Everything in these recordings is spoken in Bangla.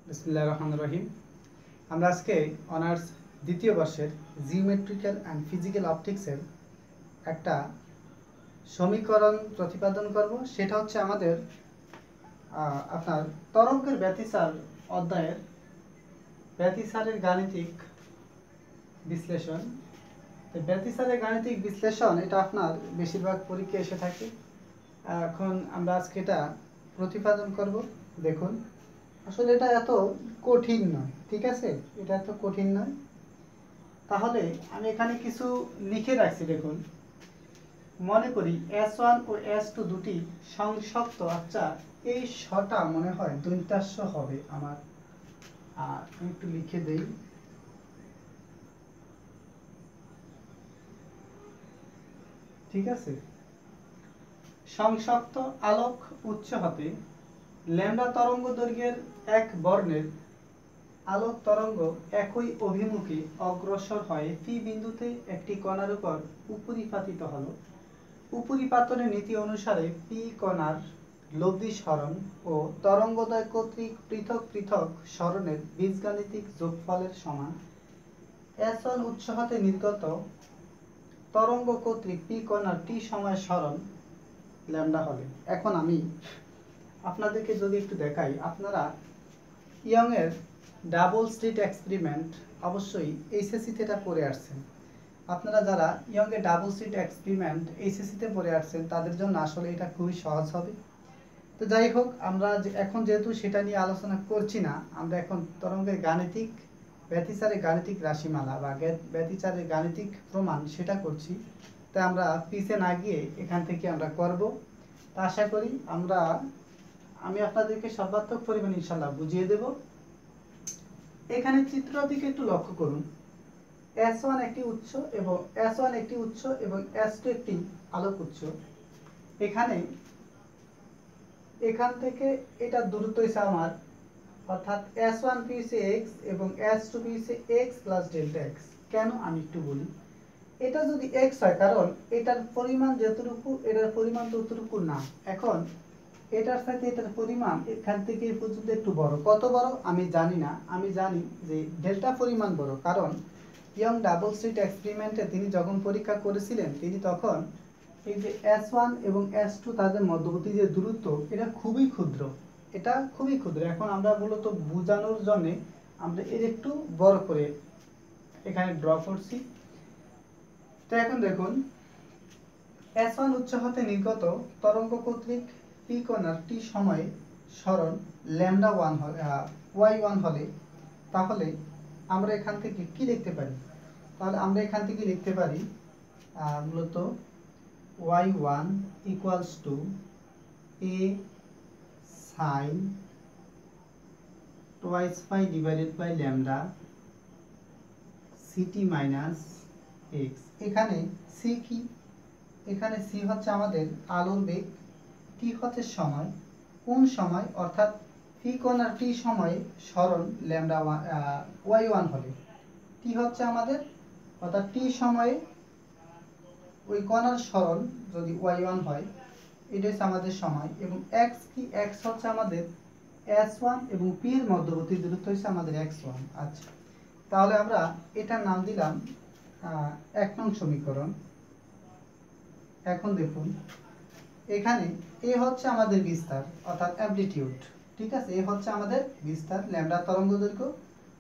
বিসমিল্লাহির রহমানির রহিম। আমরা আজকে অনার্স দ্বিতীয় বর্ষের জিওমেট্রিক্যাল অ্যান্ড ফিজিক্যাল অপটিক্সের একটা সমীকরণ প্রতিপাদন করব। সেটা হচ্ছে আমাদের আপনার তরঙ্গের ব্যতিচার অধ্যায়ের ব্যতিচারের গাণিতিক বিশ্লেষণ। ব্যতিচারের গাণিতিক বিশ্লেষণ এটা আপনার বেশিরভাগ পরীক্ষায় এসে থাকে। এখন আমরা আজকে এটা প্রতিপাদন করব। দেখুন, আসলে এটা এত কঠিন নয়, ঠিক আছে? এটা এত কঠিন নয়। তাহলে আমি এখানে কিছু লিখে রাখছি। দেখুন, মনে করি S1 ও S2 দুটি সংযুক্ত। আচ্ছা, এই শটা মনে হয় দৈত্যাস্য হবে আমার। আমি একটু লিখে দেই। ঠিক আছে, সংযুক্ত আলোক উৎস হতে ল্যাম্ডা তরঙ্গ দৈর্ঘ্যের এক বর্ণের আলোক তরঙ্গ একই অভিমুখে অগ্রসর হয়ে পি বিন্দুতে একটি কণার উপর উপরিপাতিত হলো। উপরিপাতনের নীতি অনুসারে পি কণার লব্ধি সরণ ও তরঙ্গোদয় কর্তৃক পৃথক পৃথক সরণের বীজগাণিতিক যোগফলের সমান। S1 উৎস হতে নির্গত তরঙ্গ কর্তৃক পি কণার টি সময় সরণ ল্যাম্ডা হলে। এখন আমি আপনাদেরকে যদি একটু দেখাই, আপনারা ইয়ং এর ডাবল স্লিট এক্সপেরিমেন্ট অবশ্যই এইচএসসিতে এটা পড়ে আসছেন। আপনারা যারা ইয়ং এর ডাবল স্লিট এক্সপেরিমেন্ট এইচএসসিতে পড়ে আসছেন তাদের জন্য আসলে এটা খুবই সহজ হবে। তো যাই হোক, আমরা এখন যেহেতু সেটা নিয়ে আলোচনা করছি না, আমরা এখন তরঙ্গের গাণিতিক ব্যতিচারের গাণিতিক রাশিমালা বা ব্যতিচারের গাণিতিক প্রমাণ সেটা করছি। তাই আমরা পিছে না গিয়ে এখান থেকে আমরা করব। তা আশা করি আমি আপনাদেরকে সর্বাত্মক পরিমাণে ইনশাআল্লাহ বুঝিয়ে দেব। এখানে চিত্রের দিকে একটু লক্ষ্য করুন। S1 একটি উৎস এবং S2 একটি আলোক উৎস। এখান থেকে এটা দূরত্ব হচ্ছে আমার, অর্থাৎ S1 পিছে x এবং S2 পিছে x প্লাস ডেল্টা x। কেন আমি একটু বলি। এটা যদি x হয়, কারণ এটার পরিমাণ যতটুকু এটার পরিমাণ ততটুকু না। এখন এটার সাথে এটার পরিমাণ এখান থেকে এই পর্যন্ত একটু বড়। কত বড় আমি জানি না, আমি জানি যে ডেল্টা পরিমাণ বড়। কারণ ইয়ং ডাবল স্লিট এক্সপেরিমেন্টে তিনি যখন পরীক্ষা করেছিলেন, তিনি তখন এই যে S1 এবং S2 তাদের মধ্যবর্তী যে দূরত্ব, এটা খুবই ক্ষুদ্র। এখন আমরা মূলত বোঝানোর জন্য আমরা এর একটু বড় করে এখানে ড্র করছি। তো এখন দেখুন, S1 উৎস হতে নির্গত তরঙ্গ কর্তৃক পি কণার টি সময়ে সরণ ল্যাম্ডা y1 হলে, তাহলে আমরা এখান থেকে কি লিখতে পারি? আমরা এখান থেকে লিখতে পারি মূলত y1 equals to a sin twice pi divided by lambda ct minus x। এখানে c কি? এখানে c হচ্ছে আমাদের আলোর বেগ, t হচ্ছে সময়। কোন সময়? অর্থাৎ পি কণার টি সময়ে সরণ ল্যাম্ডা y1 হলে, t হচ্ছে আমাদের, অর্থাৎ টি সময়ে ওই কণার সরণ যদি y1 হয়, এটা হচ্ছে আমাদের সময়। এবং x কি? x হচ্ছে আমাদের S1 এবং p এর মধ্যবর্তী দূরত্ব হচ্ছে আমাদের x1। আচ্ছা, তাহলে আমরা এটার নাম দিলাম 1 নং সমীকরণ। এখন দেখুন, এখানে a হচ্ছে আমাদের বিস্তার, অর্থাৎ অ্যামপ্লিটিউড। ঠিক আছে, a হচ্ছে আমাদের বিস্তার, ল্যাম্ডা তরঙ্গদৈর্ঘ্য।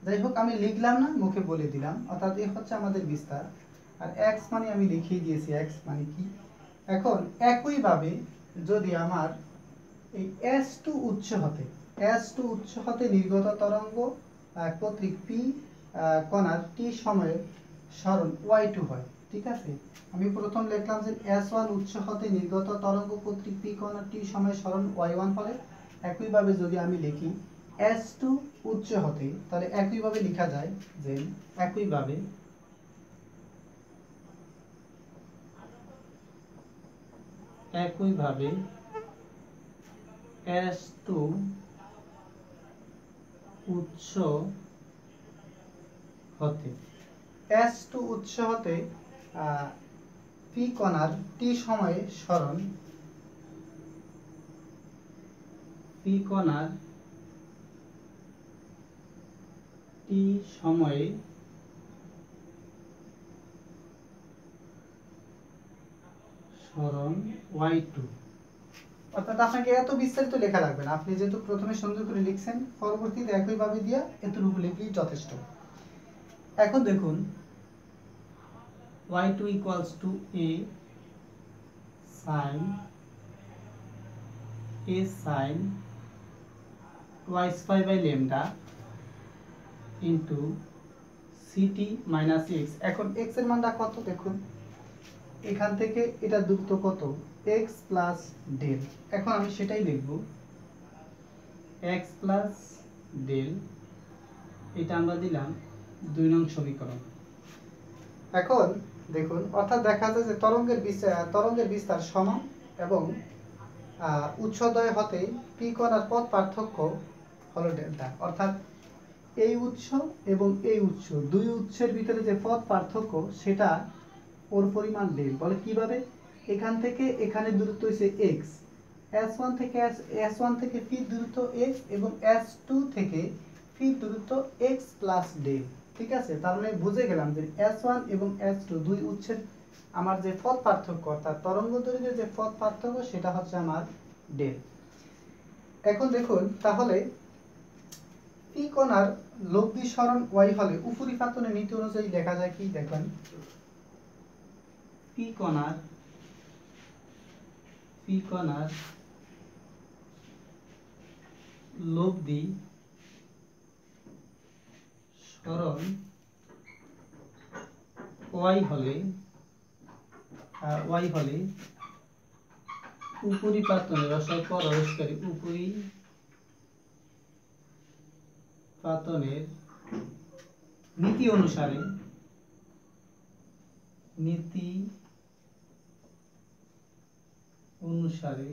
যাই হোক, আমি লিখলাম না, মুখে বলে দিলাম। অর্থাৎ a হচ্ছে আমাদের বিস্তার, আর x মানে আমি লিখিয়ে দিয়েছি x মানে কি। এখন একইভাবে যদি আমার এই S2 উৎস হতে নির্গত তরঙ্গ কর্তৃক পি কণার টি সময়ের সরণ y2 হয়, ঠিক আছে। আমি প্রথম লিখলাম যে S1 উৎস হতে নির্গত তরঙ্গ কর্তৃক পি কণার টি সময়ের সরণ y1 হলে, একইভাবে যদি আমি লিখি S2 উৎস হতে, তাহলে একইভাবে লেখা যায় যে একইভাবে S2 উৎস হতে পি কণার টি সময়ে সরণ টি সময়ে সরণ y2, অর্থাৎ আপনাকে এত বিস্তারিত লেখা লাগবে না, আপনি যেহেতু প্রথমে সুন্দর করে লিখছেন পরবর্তীতে একইভাবে দিয়া এতটুকু লিখলেই যথেষ্ট। এখন দেখুন y2 equals to a sin twice pi by lambda into ct minus x। এখন x এর মানটা কত দেখুন, এখান থেকে এটা দূরত্ব কত, x প্লাস ডেল। এখন আমি সেটাই লিখব, x প্লাস ডেল, এটা আমরা দিলাম 2 নং সমীকরণ। এখন দেখুন, অর্থাৎ দেখা যায় যে তরঙ্গের বিস্তার সমান এবং উৎসদ্বয় হতে পি কণার পথ পার্থক্য হলো ডেল্টা, অর্থাৎ এই উৎস এবং এই উৎস দুই উৎসের ভিতরে যে পথ পার্থক্য সেটা ওর পরিমাণ ডেল। বলে কিভাবে, এখান থেকে এখানে দূরত্ব হচ্ছে x, s1 থেকে p দূরত্ব x এবং s2 থেকে p দূরত্ব x প্লাস ডেল। ঠিক আছে, তার মানে বুঝে গেলাম যে s1 এবং s2 দুই উৎসের আমার যে পথ পার্থক্য অর্থাৎ তরঙ্গ দৈর্ঘ্যের যে পথ পার্থক্য সেটা হচ্ছে আমার ডেল। এখন দেখুন তাহলে পি কণার লব্ধি সরণ y হলে উপরিপাতনের নীতি অনুযায়ী লেখা যায় কি দেখেন, পি কণার লব্ধি সরণ y হলে উপরিপাতনের উপরিপাতনের নীতি অনুসারে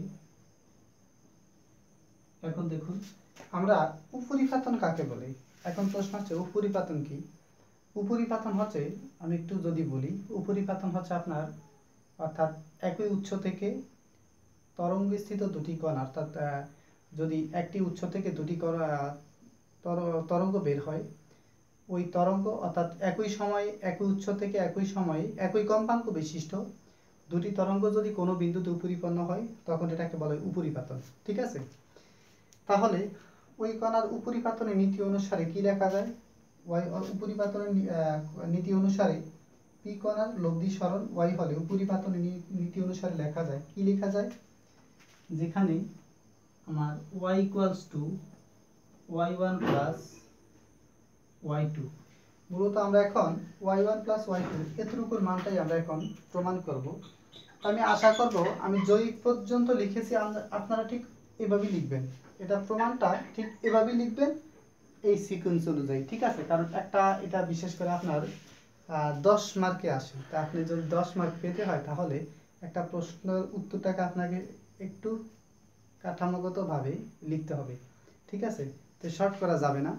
এখন দেখুন আমরা উপরিপাতন কাকে বলে। এখন প্রশ্ন হচ্ছে উপরিপাতন কি। উপরিপাতন হচ্ছে, আমি একটু যদি বলি, উপরিপাতন হচ্ছে আপনার অর্থাৎ একই উৎস থেকে তরঙ্গস্থিত দুটি কণা, অর্থাৎ যদি একটি উৎস থেকে দুটি তরঙ্গ বের হয়, ওই তরঙ্গ অর্থাৎ একই সময়ে একই উৎস থেকে একই সময়ে একই কম্পাঙ্ক বিশিষ্ট দুটি তরঙ্গ যদি কোনো বিন্দুতে উপরিপন্ন হয় তখন এটাকে বলে উপরিপাতন। ঠিক আছে, তাহলে ওই কণার উপরিপাতনের নীতি অনুসারে কি লেখা যায়, উপরিপাতনের নীতি অনুসারে পি কণার লব্ধি সরণ y হলে উপরিপাতনের নীতি অনুসারে লেখা যায় কি লেখা যায়, যেখানে আমার y equals to y1 plus y2, মূলত আমরা এখন y1 plus y2 এতটুকুর মানটাই আমরা এখন প্রমাণ করব। আমি আশা করব আমি যেই পর্যন্ত লিখেছি আপনারা ঠিক এভাবেই লিখবেন, এটা প্রমাণটা ঠিক এভাবেই লিখবেন এই সিকোয়েন্স অনুযায়ী। ঠিক আছে, কারণ এটা বিশেষ করে আপনার 10 মার্কে আসে, তা আপনি যদি 10 মার্ক পেতে হয় তাহলে একটা প্রশ্নের উত্তরটাকে আপনাকে একটু কাঠামোগতভাবে লিখতে হবে। ঠিক আছে, তো শর্ট করা যাবে না।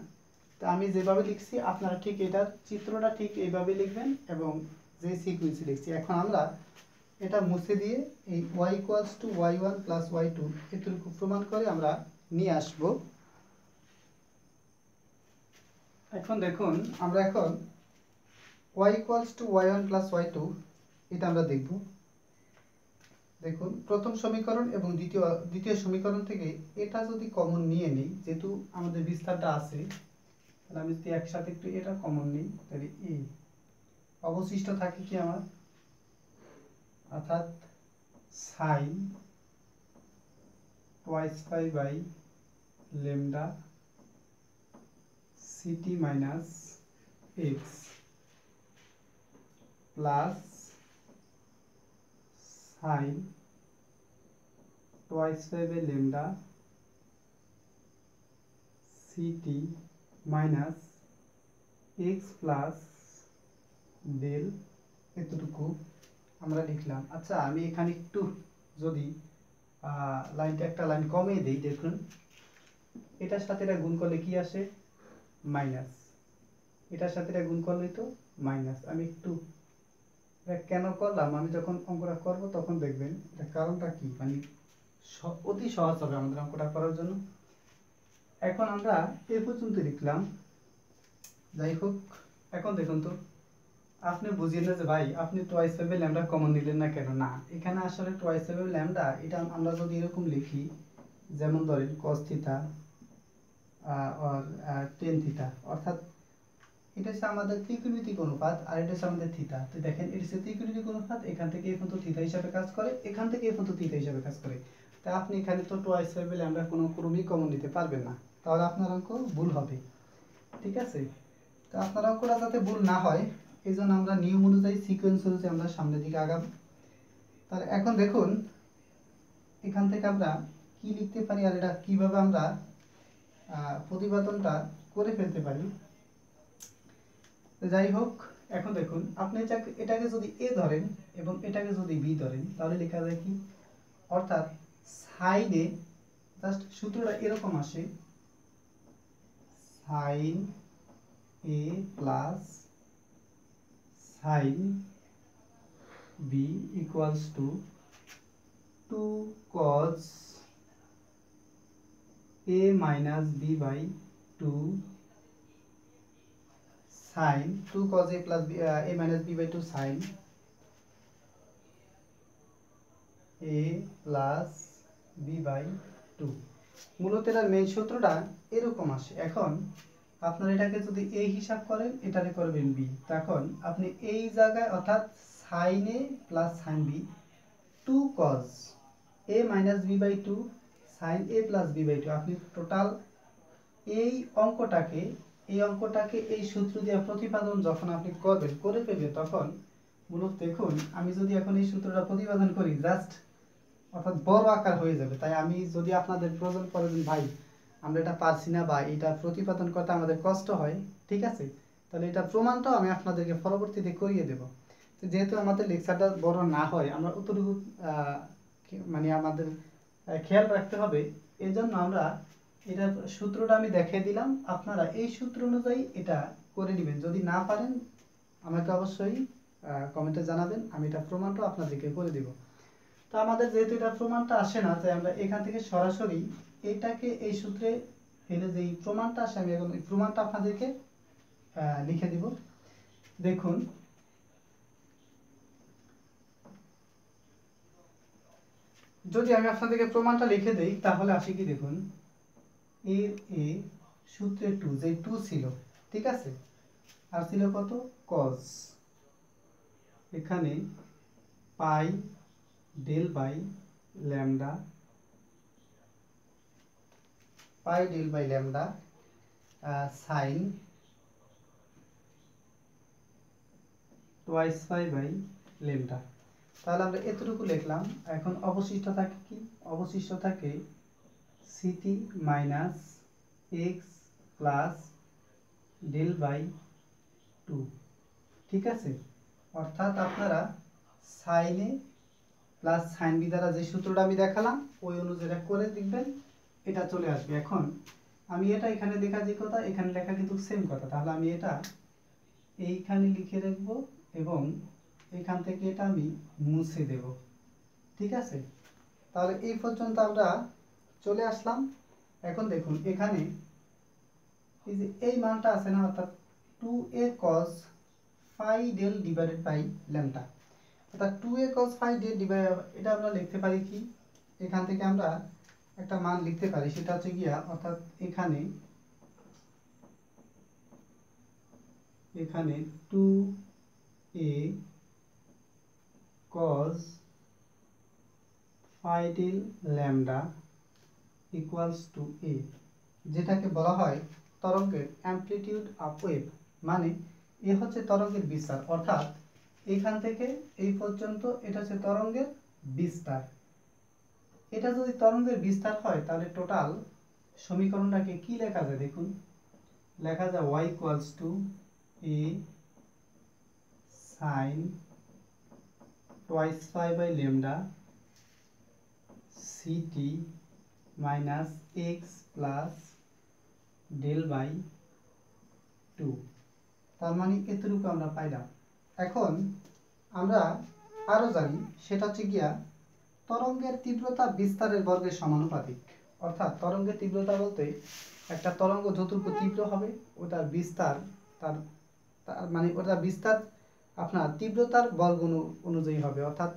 তো আমি যেভাবে লিখছি আপনারা ঠিক এটার চিত্রটা ঠিক এইভাবে লিখবেন এবং যে সিকোয়েন্সে লিখছি। এখন আমরা এটা মুছে দিয়ে এই y equals to y1 plus y2 এতটুকু প্রমাণ করে আমরা নিয়ে আসব। এখন দেখুন আমরা এখন y equals to y1 plus y2 এটা আমরা দেখব। দেখুন প্রথম সমীকরণ এবং দ্বিতীয় সমীকরণ থেকে এটা যদি কমন নিয়ে নিই, যেহেতু আমাদের বিস্তারটা আছে, তাহলে আমি যদি একসাথে একটু এটা কমন নিই তাহলে এই অবশিষ্ট থাকে কি আমার, অর্থাৎ sin twice pi by lambda ct minus x plus sin twice pi by lambda ct minus x plus del এতটুকু আমরা লিখলাম। আচ্ছা আমি এখানে একটু যদি একটা লাইন কমিয়ে দেই, দেখুন এটার সাথে এটা গুণ করলে কি আসে, মাইনাস, এটার সাথে এটা গুণ করলেই তো মাইনাস। আমি একটু কেন করলাম, আমি যখন অঙ্কটা করব তখন দেখবেন এটা কারণটা কি, মানে অতি সহজ হবে আমাদের অঙ্কটা করার জন্য। এখন আমরা এই পর্যন্ত লিখলাম যাই হোক, এখন দেখুন তো, আপনি বুঝিয়ে না যে ভাই আপনি টোয়াইস ফাইভের ল্যামডা কমন নিলেন না কেন। না, এখানে আসলে টোয়াইস ফাইভের ল্যামডা এটা আমরা যদি এরকম লিখি, যেমন ধরেন কস থিটা আর টেন থিটা, অর্থাৎ এটা হচ্ছে আমাদের ত্রিকোণমিতিক অনুপাত আর এটা হচ্ছে আমাদের থিটা। তো দেখেন এটা হচ্ছে ত্রিকোণমিতিক অনুপাত, এখান থেকে এই পর্যন্ত থিটা হিসাবে কাজ করে, এখান থেকে এই পর্যন্ত থিটা হিসাবে কাজ করে। তাই আপনি এখানে তো টোয়াইস ফাইভের ল্যামডা কোনো ক্রমেই কমন নিতে পারবেন না, তাহলে আপনার অঙ্ক ভুল হবে। ঠিক আছে, তো আপনার অঙ্কটা যাতে ভুল না হয় এই জন্য আমরা নিয়ম অনুযায়ী সিকোয়েন্স অনুযায়ী আমরা সামনের দিকে আগাবো। তাহলে এখন দেখুন এখান থেকে আমরা কি লিখতে পারি আর এটা কিভাবে আমরা প্রতিপাদনটা করে ফেলতে পারি। যাই হোক, এখন দেখুন আপনি এটাকে যদি এ ধরেন এবং এটাকে যদি বি ধরেন তাহলে লেখা যায় কি, অর্থাৎ সাইনে জাস্ট সূত্রটা এরকম আসে, sine A plus sine B equals to 2 cos a minus b by 2 sin 2 cos a plus b, a minus b by 2 sin a plus b by 2। মূলত এটার মেইন সূত্রটা এরকম আসে। এখন আপনারা এটাকে যদি a হিসাব করেন এটারে করবেন b, তখন আপনি এই জায়গায় অর্থাৎ sin a plus sin b 2 cos a minus b by 2 sin a plus b by 2, আপনি টোটাল এই অঙ্কটাকে এই সূত্র দিয়ে প্রতিপাদন যখন আপনি করবেন করে ফেলবেন, তখন মূলত দেখুন আমি যদি এখন এই সূত্রটা প্রতিপাদন করি জাস্ট অর্থাৎ বড় আকার হয়ে যাবে। তাই আমি যদি আপনাদের প্রয়োজন পড়ে ভাই আমরা এটা পারছি না বা এটা প্রতিপাদন করতে আমাদের কষ্ট হয়, ঠিক আছে, তাহলে এটা প্রমাণটাও আমি আপনাদেরকে পরবর্তীতে করিয়ে দেব। তো যেহেতু আমাদের লেকচারটা বড় না হয় আমরা অতটুকু মানে আমাদের খেয়াল রাখতে হবে, এজন্য আমরা এটার সূত্রটা আমি দেখিয়ে দিলাম, আপনারা এই সূত্র অনুযায়ী এটা করে নেবেন। যদি না পারেন আমাকে অবশ্যই কমেন্টে জানাবেন, আমি এটা প্রমাণটা আপনাদেরকে করে দেব। তো আমাদের যেহেতু এটা প্রমাণটা আসে না, তাই আমরা এখান থেকে সরাসরি এটাকে এই সূত্রে ফেলে যেই প্রমাণটা আসে আমি এখন এই প্রমাণটা আপনাদেরকে লিখে দিব। দেখুন যদি আমি আপনাদেরকে প্রমাণটা লিখে দেই তাহলে আসে কি, দেখুন এর এ সূত্রে 2 যে 2 ছিল, ঠিক আছে, আর ছিল কত cos, এখানে pi del by lambda, pi del by lambda sine twice pi by lambda. তাহলে আমরা এতটুকু লিখলাম। এখন অবশিষ্ট থাকে কি, অবশিষ্ট থাকে ct minus x plus del by 2, ঠিক আছে, অর্থাৎ আপনারা sine A plus sine B দ্বারা যে সূত্রটা আমি দেখালাম ওই অনুযায়ী করে দেখবেন এটা চলে আসবে। এখন আমি এটা এখানে লেখা যে কথা এখানে লেখা কিন্তু সেম কথা, তাহলে আমি এটা এইখানে লিখে রাখব এবং এখান থেকে এটা আমি মুছে দেব, ঠিক আছে। তাহলে এই পর্যন্ত আমরা চলে আসলাম। এখন দেখুন এখানে এই যে এই মানটা আছে না, অর্থাৎ 2a cos phi del divided by lambda, অর্থাৎ 2a cos phi del divided, এটা আমরা লিখতে পারি কি, এখান থেকে আমরা একটা মান লিখতে পারি, সেটা হচ্ছে গিয়া অর্থাৎ এখানে 2a cos phi del lambda equals to a, যেটাকে বলা হয় তরঙ্গের অ্যামপ্লিটিউড অফ ওয়েভ, মানে এ হচ্ছে তরঙ্গের বিস্তার, অর্থাৎ এখান থেকে এই পর্যন্ত এটা হচ্ছে তরঙ্গের বিস্তার। এটা যদি তরঙ্গের বিস্তার হয় তাহলে টোটাল সমীকরণটাকে কি লেখা যায়, দেখুন লেখা যায় y equals to a sin twice pi by lambda ct minus x plus del by 2, তার মানে এতটুকু আমরা পাইলাম। এখন আমরা আরো জানি সেটা হচ্ছে গিয়া তরঙ্গের তীব্রতা বিস্তারের বর্গের সমানুপাতিক, অর্থাৎ তরঙ্গের তীব্রতা বলতে একটা তরঙ্গ যতটুকু তীব্র হবে ওটার বিস্তার তার তার মানে ওটা বিস্তার আপনার তীব্রতার বর্গ অনুযায়ী হবে, অর্থাৎ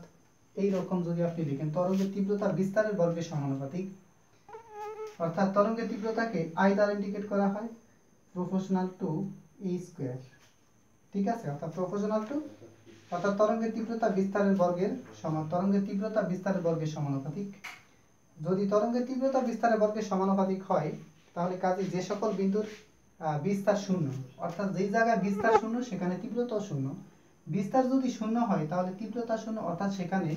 এই রকম যদি আপনি লিখেন তরঙ্গের তীব্রতা বিস্তারের বর্গের সমানুপাতিক, অর্থাৎ তরঙ্গের তীব্রতাকে আই দ্বারা ইন্ডিকেট করা হয় প্রপোর্শনাল টু এ স্কয়ার। ঠিক আছে, অর্থাৎ প্রপোর্শনাল টু অর্থাৎ তরঙ্গের তীব্রতা বিস্তারের বর্গের সমান, তরঙ্গের তীব্রতা বিস্তারের বর্গের সমানুপাতিক। যদি তরঙ্গের তীব্রতা বিস্তারের বর্গের সমানুপাতিক হয় তাহলে কাজে যে সকল বিন্দুর বিস্তার শূন্য, অর্থাৎ যেই জায়গায় বিস্তার শূন্য সেখানে তীব্রতাও শূন্য। বিস্তার যদি শূন্য হয় তাহলে তীব্রতা শূন্য, অর্থাৎ সেখানে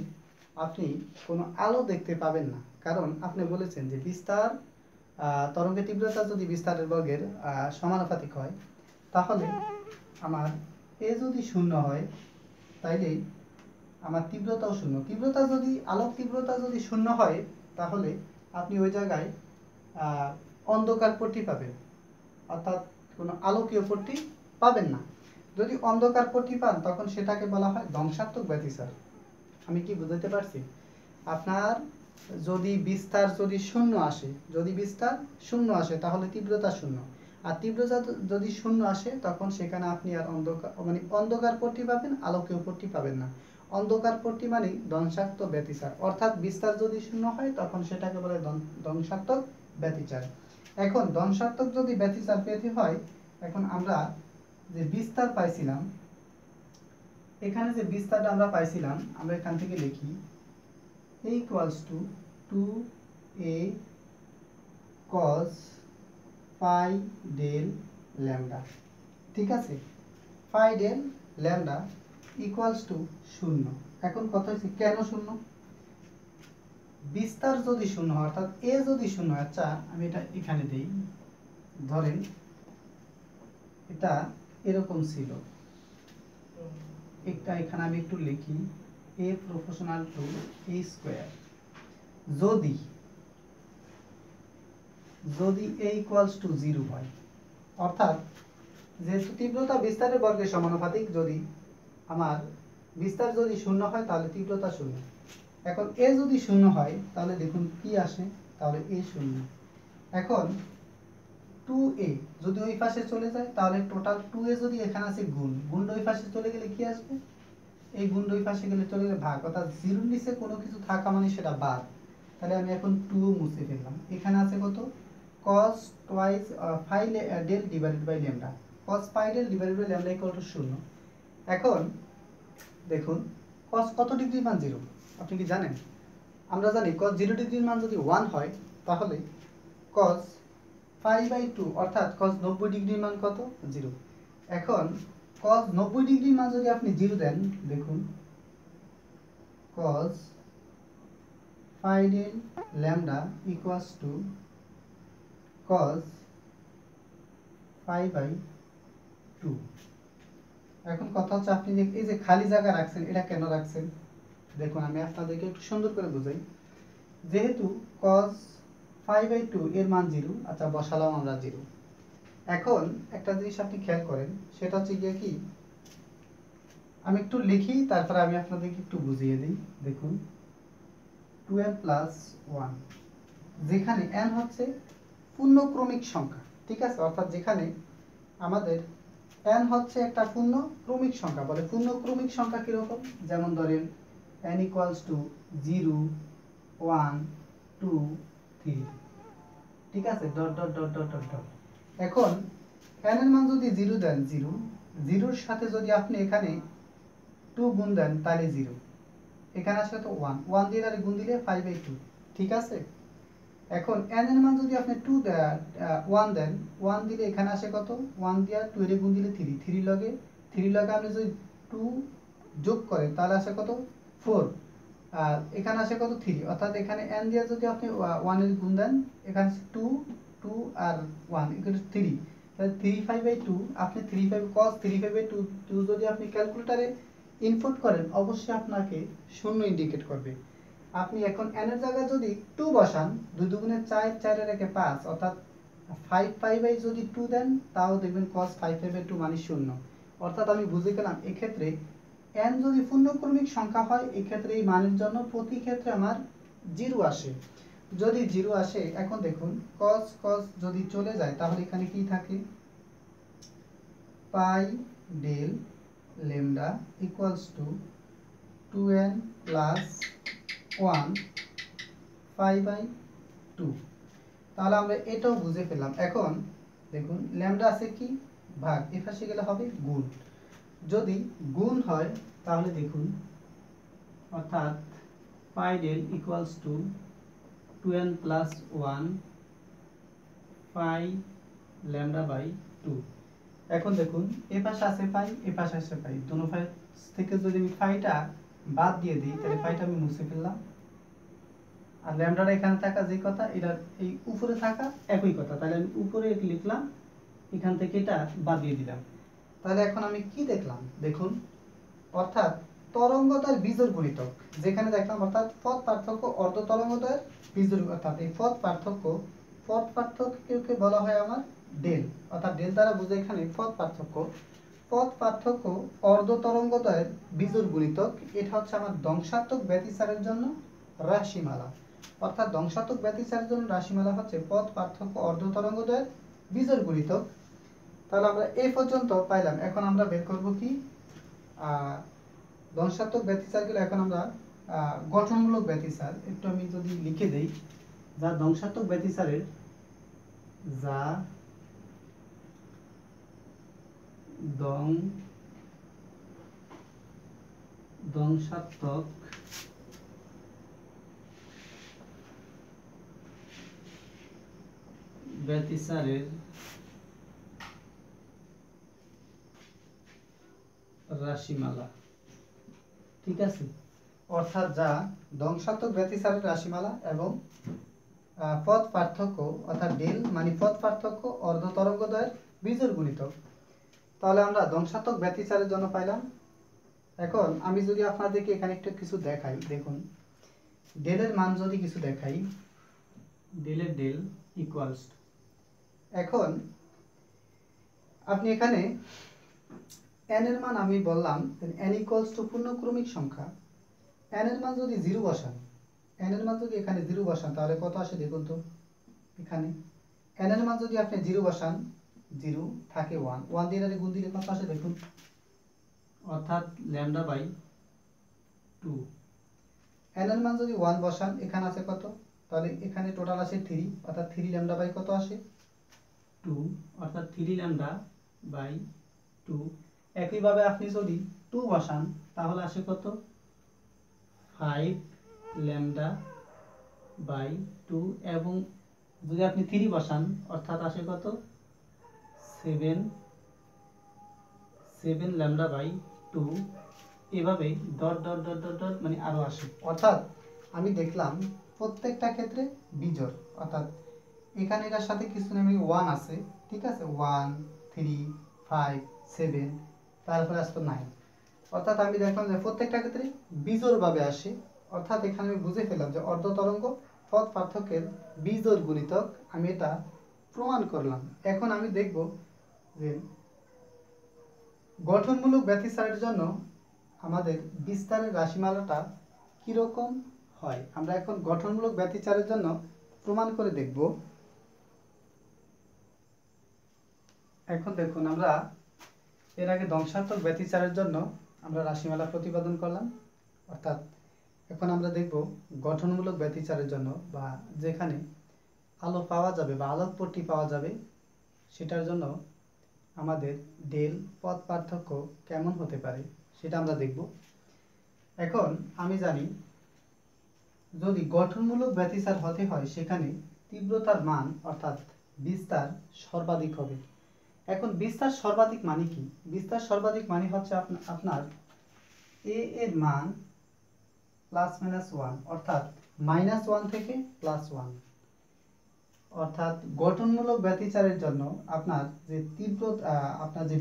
আপনি কোনো আলো দেখতে পাবেন না, কারণ আপনি বলেছেন যে বিস্তার তরঙ্গের তীব্রতা যদি বিস্তারের বর্গের সমানুপাতিক হয় তাহলে আমার এ যদি শূন্য হয় তাইলে আমার তীব্রতাও শূন্য। তীব্রতা যদি আলোক তীব্রতা যদি শূন্য হয় তাহলে আপনি ওই জায়গায় অন্ধকার পট্টি পাবেন, অর্থাৎ কোনো আলোকীয় পট্টি পাবেন না। যদি অন্ধকার পট্টি পান তখন সেটাকে বলা হয় ধ্বংসাত্মক ব্যতিচার। আমি কি বুঝাতে পারছি? আপনার যদি বিস্তার যদি শূন্য আসে, যদি বিস্তার শূন্য আসে তাহলে তীব্রতা শূন্য, আর তীব্রতা যদি শূন্য আসে তখন সেখানে আপনি আর অন্ধকার পট্টি পাবেন, আলোকীয় পট্টি পাবেন না। অন্ধকার পট্টি মানে ধ্বংসাত্মক ব্যতিচার, অর্থাৎ বিস্তার যদি শূন্য হয় তখন সেটাকে বলে ধ্বংসাত্মক ব্যতিচার। এখন ধ্বংসাত্মক যদি ব্যতিচার পেতে হয়, এখন আমরা যে বিস্তার পাইছিলাম, এখানে যে বিস্তারটা আমরা পাইছিলাম আমরা এখান থেকে লিখি a equals to 2a cos phi del lambda। ঠিক আছে, phi del lambda equals to 0। এখন কথা হচ্ছে কেন শূন্য? বিস্তার যদি শূন্য হয় অর্থাৎ a যদি শূন্য হয়, আচ্ছা আমি এটা এখানে দেই, ধরেন এটা এরকম ছিল, একটা এখানে আমি একটু লিখি a proportional to a square। যদি a equals to 0 হয়, অর্থাৎ যেহেতু তীব্রতা বিস্তারের বর্গের সমানুপাতিক, যদি আমার বিস্তার যদি শূন্য হয় তাহলে তীব্রতা শূন্য। এখন a যদি শূন্য হয় তাহলে দেখুন কি আসে, তাহলে a শূন্য। এখন 2a যদি ওই পাশে চলে যায় তাহলে টোটাল 2a যদি এখানে আছে গুণ ওই পাশে চলে গেলে কি আসবে, এই গুণ ওই পাশে গেলে চলে গেলে ভাগ, অর্থাৎ জিরোর নিচে কোনো কিছু থাকা মানে সেটা বাদ। তাহলে আমি এখন 2 মুছে ফেললাম। এখানে আছে কত, cos twice phi del divided by lambda, cos pi del divided by lambda equal to 0। এখন দেখুন cos কত ডিগ্রির মান 0 আপনি কি জানেন? আমরা জানি cos 0 ডিগ্রির মান যদি 1 হয় তাহলে cos phi by 2 অর্থাৎ cos 90 ডিগ্রির মান কত, 0। এখন cos 90 ডিগ্রির মান যদি আপনি 0 দেন, দেখুন cos phi del lambda equals to cos phi by 2। এখন কথা হচ্ছে আপনি যে এই যে খালি জায়গা রাখছেন এটা কেন রাখছেন, দেখুন আমি আপনাদেরকে একটু সুন্দর করে বোঝাই। যেহেতু cos phi by 2 এর মান 0, আচ্ছা বসালাম আমরা 0। এখন একটা জিনিস আপনি খেয়াল করেন, সেটা হচ্ছে গিয়ে কি, আমি একটু লিখি তারপরে আমি আপনাদেরকে একটু বুঝিয়ে দিই। দেখুন 2n plus 1, যেখানে n হচ্ছে পূর্ণক্রমিক সংখ্যা, ঠিক আছে, অর্থাৎ যেখানে আমাদের n হচ্ছে একটা পূর্ণক্রমিক সংখ্যা। বলে পূর্ণক্রমিক সংখ্যা কিরকম, যেমন ধরেন n equals to 0 1 2 3, ঠিক আছে, dot dot dot dot dot dot. এখন n এর মান যদি 0 দেন, 0 0 এর সাথে যদি আপনি এখানে 2 গুণ দেন তাহলে 0, এখানে আসে তো 1 1 দিয়ে আর গুণ দিলে 5/2, ঠিক আছে। এখন n এর মান যদি আপনি 2 দেন 1 দেন, 1 দিলে এখানে আসে কত, 1 দিয়ে 2 এর গুণ দিলে 3 3 লগে আপনি যদি 2 যোগ করেন তাহলে আসে কত 4, আর এখানে আসে কত 3, অর্থাৎ এখানে n দিয়ে যদি আপনি 1 এর গুণ দেন, এখানে 2 2 আর 1 ইকুয়াল 3, তাহলে 3/2 আপনি 3/5 cos 3/2 যদি আপনি ক্যালকুলেটরে ইনপুট করেন অবশ্যই আপনাকে 0 ইন্ডিকেট করবে। আপনি এখন n এর জায়গায় যদি 2 বসান, 2 দুগুণে 4 4 এর একে 5, অর্থাৎ 5/5 যদি 2 দেন তাও দেখবেন cos 5/2 মানে 0। অর্থাৎ আমি বুঝে গেলাম এক্ষেত্রে n যদি পূর্ণক্রমিক সংখ্যা হয় এক্ষেত্রে এই মানের জন্য প্রতি ক্ষেত্রে আমার 0 আসে। যদি 0 আসে, এখন দেখুন cos cos যদি চলে যায় তাহলে এখানে কি থাকে, pi del lambda equals to 2n plus 1 π/2। তাহলে আমরা এটাও বুঝে ফেললাম। এখন দেখুন ল্যামডা আছে কি ভাগ, এ পাশে গেলে হবে গুণ। যদি গুণ হয় তাহলে দেখুন অর্থাৎ pi del equals to 2n plus 1 pi lambda by 2। এখন দেখুন এ পাশে আছে পাই, এ পাশে আছে পাই, দুনো পাশ থেকে যদি আমি পাইটা বাদ দিয়ে দিই তাহলে পাইটা আমি মুছে ফেললাম, আর ল্যামডাটা এখানে থাকা যে কথা এটা এই উপরে থাকা একই কথা, তাহলে আমি উপরে লিখলাম, এখান থেকে এটা বাদ দিয়ে দিলাম। তাহলে এখন আমি কি দেখলাম দেখুন, অর্থাৎ তরঙ্গদৈর্ঘ্যের বিজোড় গুণিতক যেখানে দেখলাম, অর্থাৎ পথ পার্থক্য অর্ধ তরঙ্গদৈর্ঘ্যের বিজোড়, অর্থাৎ এই পথ পার্থক্যকে বলা হয় আমার ডেল, অর্থাৎ ডেল দ্বারা বুঝে এখানে পথ পার্থক্য অর্ধ তরঙ্গদৈর্ঘ্যের বিজোড় গুণিতক। এটা হচ্ছে আমার ধ্বংসাত্মক ব্যতিচারের জন্য রাশিমালা, অর্থাৎ ধ্বংসাত্মক ব্যতিচারের জন্য রাশিমালা হচ্ছে পথ পার্থক্য অর্ধ তরঙ্গদৈর্ঘ্যের বিজোড় গুণিতক। তাহলে আমরা এই পর্যন্ত পাইলাম। এখন আমরা বের করব কি ধ্বংসাত্মক ব্যতিচারগুলো। এখন আমরা গঠনমূলক ব্যতিচার একটু আমি যদি লিখে দেই, যা ধ্বংসাত্মক ব্যতিচারের ধ্বংসাত্মক ব্যতিচারের রাশিমালা, ঠিক আছে, অর্থাৎ যা ধ্বংসাত্মক ব্যতিচারের রাশিমালা এবং পথ পার্থক্য অর্থাৎ ডেল মানে পথ পার্থক্য অর্ধ তরঙ্গদৈর্ঘ্যের বিজোড় গুণিতক। তাহলে আমরা ধ্বংসাত্মক ব্যতিচারের জন্য পাইলাম। এখন আমি যদি আপনাদেরকে এখানে একটু কিছু দেখাই, দেখুন ডেলের মান যদি কিছু দেখাই, ডেলের ডেল ইকুয়ালস, এখন আপনি এখানে n এর মান আমি বললাম n ইকুয়ালস টু পূর্ণক্রমিক সংখ্যা, n এর মান যদি 0 বসান, n এর মান যদি এখানে 0 বসান তাহলে কত আসে দেখুন তো, এখানে n এর মান যদি আপনি 0 বসান, 0 থাকে 1, 1 দিয়ে গুণ দিলে কত আসে দেখুন, অর্থাৎ ল্যামডা বাই 2। n এর মান যদি 1 বসান, এখানে আছে কত, তাহলে এখানে টোটাল আসে 3, অর্থাৎ 3 ল্যামডা বাই কত আসে 2, অর্থাৎ 3 ল্যামডা বাই 2। একইভাবে আপনি যদি 2 বসান তাহলে আসে কত, 5 ল্যামডা বাই 2, এবং যদি আপনি 3 বসান অর্থাৎ আসে কত, 7 ল্যামডা বাই 2। এভাবে dot dot dot dot dot মানে আরো আসে, অর্থাৎ আমি দেখলাম প্রত্যেকটা ক্ষেত্রে বিজোড়, অর্থাৎ এখানে এটার সাথে কিছু নেই 1 আছে, ঠিক আছে, 1 3 5 7 তারপরে আসতো 9, অর্থাৎ আমি দেখলাম যে প্রত্যেকটা ক্ষেত্রে বিজোড় ভাবে আসে। অর্থাৎ এখানে আমি বুঝে ফেললাম যে অর্ধ তরঙ্গ পথ পার্থক্যের বিজোড় গুণিতক, আমি এটা প্রমাণ করলাম। এখন আমি দেখব যে গঠনমূলক ব্যতিচারের জন্য আমাদের বিস্তারের রাশিমালাটা কিরকম হয়। আমরা এখন গঠনমূলক ব্যতিচারের জন্য প্রমাণ করে দেখব। এখন দেখুন আমরা এর আগে ধ্বংসাত্মক ব্যতিচারের জন্য আমরা রাশিমালা প্রতিপাদন করলাম, অর্থাৎ এখন আমরা দেখব গঠনমূলক ব্যতিচারের জন্য, বা যেখানে আলো পাওয়া যাবে বা আলোকপট্টি পাওয়া যাবে, সেটার জন্য আমাদের ডেল পথ পার্থক্য কেমন হতে পারে সেটা আমরা দেখব। এখন আমি জানি যদি গঠনমূলক ব্যতিচার হতে হয় সেখানে তীব্রতার মান অর্থাৎ বিস্তার সর্বাধিক হবে। এখন বিস্তার সর্বাধিক মানে কি? বিস্তার সর্বাধিক মানে হচ্ছে আপনার এ এর মান +-1, অর্থাৎ -1 থেকে +1, অর্থাৎ গঠনমূলক ব্যতিচারের জন্য আপনার যে আপনার যে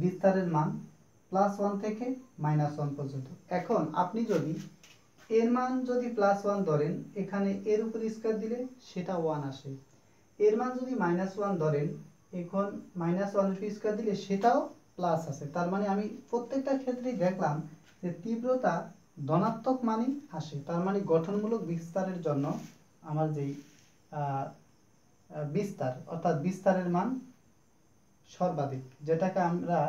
বিস্তারের মান +1 থেকে -1 পর্যন্ত। এখন আপনি যদি এর মান যদি +1 ধরেন, এখানে এর উপর স্কয়ার দিলে সেটা 1 আসে। এর মান যদি -1 ধরেন, এখন -1 এর স্কয়ার দিলে সেটাও প্লাস আসে। তার মানে আমি প্রত্যেকটা ক্ষেত্রেই দেখলাম যে তীব্রতা ধনাত্মক মানই আসে। তার মানে গঠনমূলক বিস্তারের জন্য আমার যেই বিস্তার অর্থাৎ বিস্তারের মান সর্বাধিক, যেটাকে আমরা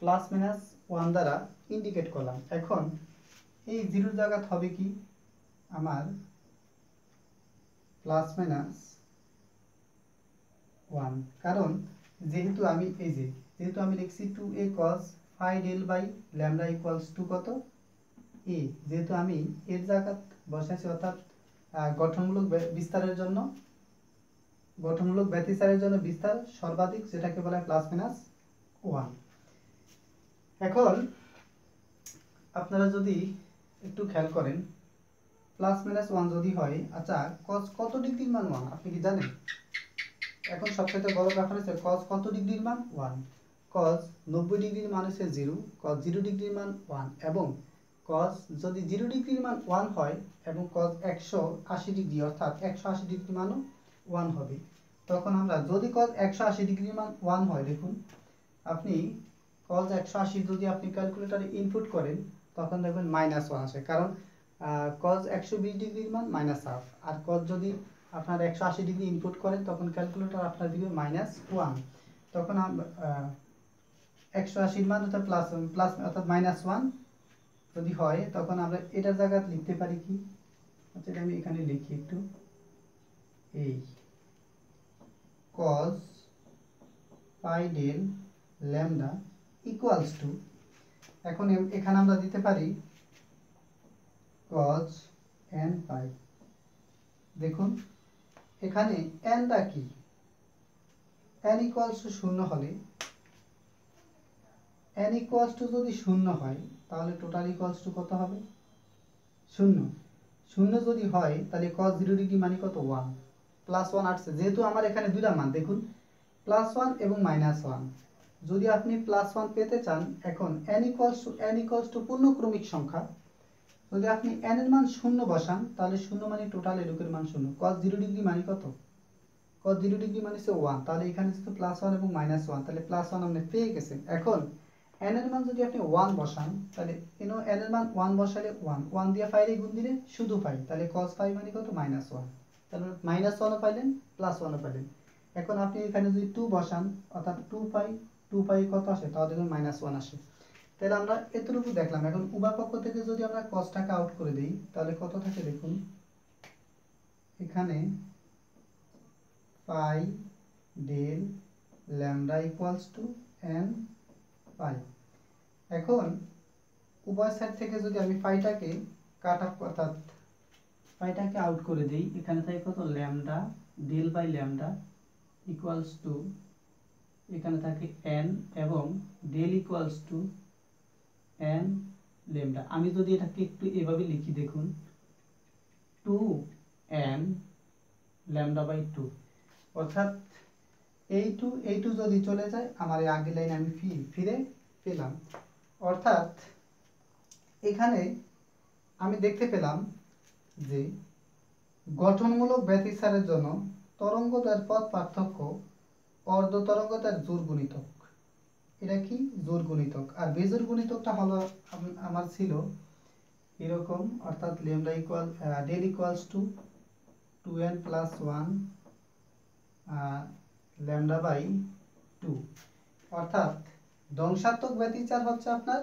প্লাস মাইনাস 1 দ্বারা ইন্ডিকেট করলাম। এখন এই জিরোর জায়গায় হবে কি আমার প্লাস মাইনাস 1, কারণ যেহেতু আমি লিখছি 2a cos phi del by lambda equals to কত a, যেহেতু আমি এর জায়গা বসাইছি, অর্থাৎ গঠনমূলক ব্যতিচারের জন্য বিস্তার সর্বাধিক, যেটাকে বলা হয় প্লাস মাইনাস 1। এখন আপনারা যদি একটু খেয়াল করেন, প্লাস মাইনাস 1 যদি হয়, আচ্ছা cos কত ডিগ্রির মান 1 আপনি কি জানেন? এখন সবচেয়ে বড় ব্যাপার হচ্ছে cos কত ডিগ্রির মান 1। cos 90 ডিগ্রির মান হচ্ছে 0, cos 0 ডিগ্রির মান 1, এবং cos যদি 0 ডিগ্রির মান 1 হয় এবং cos 180 ডিগ্রি অর্থাৎ 180 ডিগ্রির মানও 1 হবে। তখন আমরা যদি cos 180 ডিগ্রির মান 1 হয়, দেখুন আপনি cos 180 যদি আপনি ক্যালকুলেটরে ইনপুট করেন তখন দেখবেন -1 আসে, কারণ cos 120 ডিগ্রির মান -1/2, আর cos যদি আপনার 180 ডিগ্রি ইনপুট করেন তখন ক্যালকুলেটর আপনার দিবে -1। তখন 180 মান অর্থাৎ প্লাস অর্থাৎ -1 যদি হয়, তখন আমরা এটার জায়গায় লিখতে পারি কি, আচ্ছা এটা আমি এখানে লিখি একটু, এই cos pi del lambda equals to, এখন এখানে আমরা দিতে পারি cos n pi। দেখুন এখানে n টা কি, n equals to 0 হলে, n equals to যদি 0 হয় তাহলে টোটাল equals to কত হবে? 0। 0 যদি হয় তাহলে cos 0 ডিগ্রি মানে কত? 1 প্লাস 1 আসছে, যেহেতু আমার এখানে দুইটা মান দেখুন +1 এবং -1। যদি আপনি +1 পেতে চান, এখন n equals to পূর্ণক্রমিক সংখ্যা, যদি আপনি n এর মান 0 বসান তাহলে 0 মানে টোটাল এটুকের মান 0। cos 0 ডিগ্রি মানে কত? cos 0 ডিগ্রি মানে হচ্ছে 1, তাহলে এখানে হচ্ছে +1 এবং -1, তাহলে +1 আপনি পেয়ে গেছেন। এখন n এর মান যদি আপনি 1 বসান, তাহলে n এর মান 1 বসালে 1 দিয়ে 5 এ গুণ দিলে শুধু 5, তাহলে cos 5 মানে কত? -1, তাহলে -1ও পাইলেন +1ও পাইলেন। এখন আপনি এখানে যদি 2 বসান, অর্থাৎ 2 পাই কত আসে? তাহলে দেখুন -1 আসে। তাহলে আমরা এতটুকু দেখলাম। এখন উভয় পক্ষ থেকে যদি আমরা cosটাকে আউট করে দেই তাহলে কত থাকে দেখুন, এখানে pi del lambda equals to n pi। এখন উভয় সাইড থেকে যদি আমি পাইটাকে কাট অফ অর্থাৎ পাইটাকে আউট করে দেই, এখানে থাকে কত? Lambda del by lambda equals to, এখানে থাকে n এবং del equals to n lambda. আমি যদি এটাকে একটু এভাবে লিখি, দেখুন 2n ল্যামডা বাই 2, অর্থাৎ এই টু যদি চলে যায় আমার এই আগের লাইনে আমি ফিরে পেলাম। অর্থাৎ এখানে আমি দেখতে পেলাম যে গঠনমূলক ব্যতিচারের জন্য তরঙ্গদৈর্ঘ্যের পথ পার্থক্য অর্ধ তরঙ্গদৈর্ঘ্যের জোড় গুণিতক। এটা কি? জোড় গুণিতক। আর বেজোড় গুণিতকটা হলো আমার ছিল এরকম, অর্থাৎ lambda equal del equals to 2n + 1 lambda by 2। অর্থাৎ ধ্বংসাত্মক ব্যতিচার হচ্ছে আপনার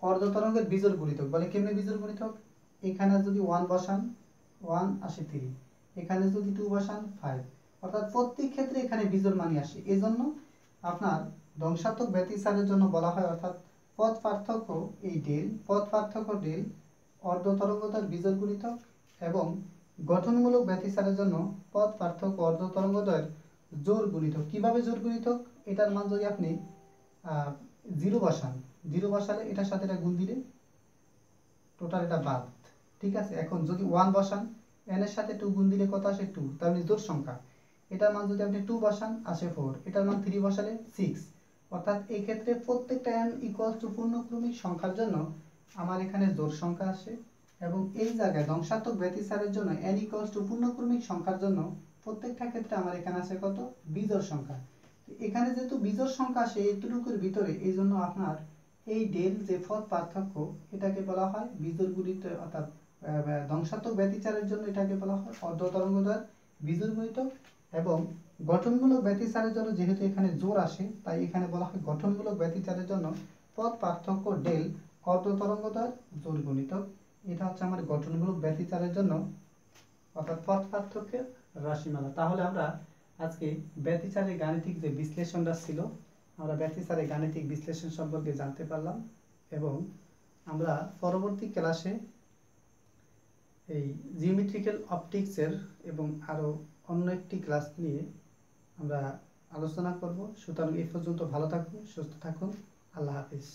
অর্ধ তরঙ্গের বিজোড় গুণিতক। বলে কেমনে বিজোড় গুণিতক? এখানে যদি 1 বসান 1 আসে 3, এখানে যদি 2 বসান 5, অর্থাৎ প্রত্যেক ক্ষেত্রে এখানে বিজোড় মানই আসে। এজন্য আপনার ধ্বংসাত্মক ব্যতিচারের জন্য বলা হয়, অর্থাৎ পথ পার্থক্য এই ডেল, পথ পার্থক্য ডেল অর্ধ তরঙ্গদৈর্ঘ্যের বিজোড় গুণিতক, এবং গঠনমূলক ব্যতিচারের জন্য পথ পার্থক্য অর্ধ তরঙ্গদৈর্ঘ্যের জোড় গুণিতক। কিভাবে জোড় গুণিতক? এটার মান যদি আপনি 0 বসান, 0 বসালে এটার সাথে এটা গুণ দিলে টোটাল এটা বাদ, ঠিক আছে? এখন যদি 1 বসান, n এর সাথে 2 গুণ দিলে কত আসে? 2, তার মানে জোড় সংখ্যা। এটার মান যদি আপনি 2 বসান আসে 4, এটার মান 3 বসালে 6, অর্থাৎ এই ক্ষেত্রে প্রত্যেকটা n ইকুয়ালস টু পূর্ণক্রমিক সংখ্যার জন্য আমার এখানে জোড় সংখ্যা আসে, এবং এই জায়গায় ধ্বংসাত্মক ব্যতিচারের জন্য n ইকুয়ালস টু পূর্ণক্রমিক সংখ্যার জন্য প্রত্যেকটা ক্ষেত্রে আমার এখানে আসে কত? বিজোড় সংখ্যা। এখানে যেহেতু বিজোড় সংখ্যা আসে এইটুকুর ভিতরে, এই জন্য আপনার এই ডেল যে পথ পার্থক্য এটাকে বলা হয় বিজোড় গুণিত, অর্থাৎ ধ্বংসাত্মক ব্যতিচারের জন্য এটাকে বলা হয় অর্ধ তরঙ্গদৈর্ঘ্যের বিজোড় গুণিতক, এবং গঠনমূলক ব্যতিচারের জন্য যেহেতু এখানে জোর আসে, তাই এখানে বলা হয় গঠনমূলক ব্যতিচারের জন্য পথ পার্থক্য ডেল অর্ধতরঙ্গদ্বয়ের জোর গুণিতক। এটা হচ্ছে আমার গঠনমূলক ব্যতিচারের জন্য অর্থাৎ পথ পার্থক্যের রাশিমালা। তাহলে আমরা আজকে ব্যতিচারের গাণিতিক যে বিশ্লেষণটা ছিল, আমরা ব্যতিচারের গাণিতিক বিশ্লেষণ সম্পর্কে জানতে পারলাম এবং আমরা পরবর্তী ক্লাসে এই জিওমেট্রিক্যাল অপটিক্সের এবং আরও অন্য একটি ক্লাস নিয়ে আমরা আলোচনা করব। সুতরাং এই পর্যন্ত ভালো থাকুন, সুস্থ থাকুন। আল্লাহ হাফিজ।